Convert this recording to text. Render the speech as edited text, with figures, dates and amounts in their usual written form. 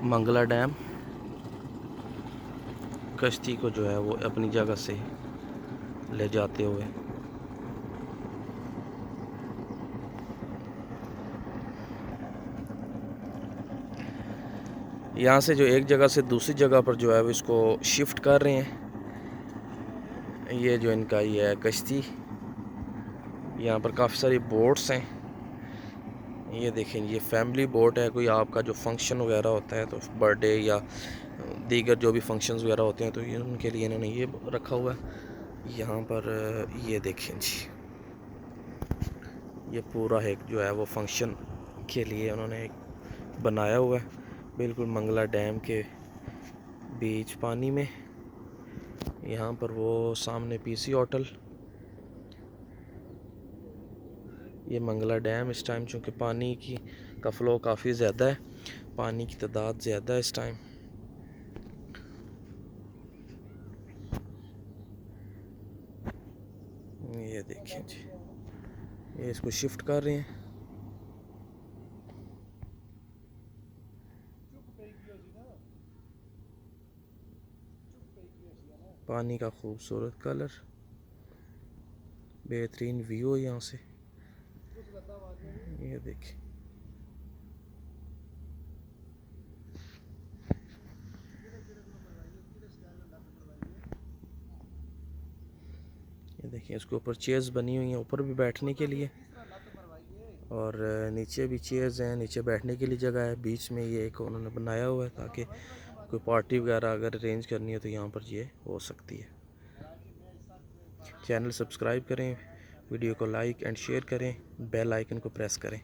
Mangla dam कश्ती को जो है वो अपनी जगह से ले जाते हुए। यहाँ से जो एक जगह से दूसरी जगह पर जो है वो इसको शिफ्ट कर रहे हैं। ये जो इनका ये है कश्ती, यहाँ पर काफ़ी सारी बोट्स हैं। ये देखें, ये फैमिली बोट है। कोई आपका जो फंक्शन वगैरह होता है तो बर्थडे या दीगर जो भी फंक्शंस वगैरह होते हैं तो ये उनके लिए इन्होंने ये रखा हुआ है। यहाँ पर ये देखें जी, ये पूरा एक जो है वो फंक्शन के लिए उन्होंने एक बनाया हुआ है, बिल्कुल मंगला डैम के बीच पानी में। यहाँ पर वो सामने पीसी होटल। ये मंगला डैम इस टाइम चूँकि पानी का फ़्लो काफ़ी ज़्यादा है, पानी की तादाद ज़्यादा है इस टाइम। ये देखें जी, ये इसको शिफ्ट कर रहे हैं। पानी का खूबसूरत कलर, बेहतरीन व्यू है यहाँ से। ये देखिए, ये देखिए, इसके ऊपर चेयर्स बनी हुई हैं ऊपर भी बैठने के लिए, और नीचे भी चेयर्स हैं, नीचे बैठने के लिए जगह है। बीच में ये एक उन्होंने बनाया हुआ है ताकि कोई पार्टी वगैरह अगर अरेंज करनी है तो यहाँ पर ये हो सकती है। चैनल सब्सक्राइब करें, वीडियो को लाइक एंड शेयर करें, बेल आइकन को प्रेस करें।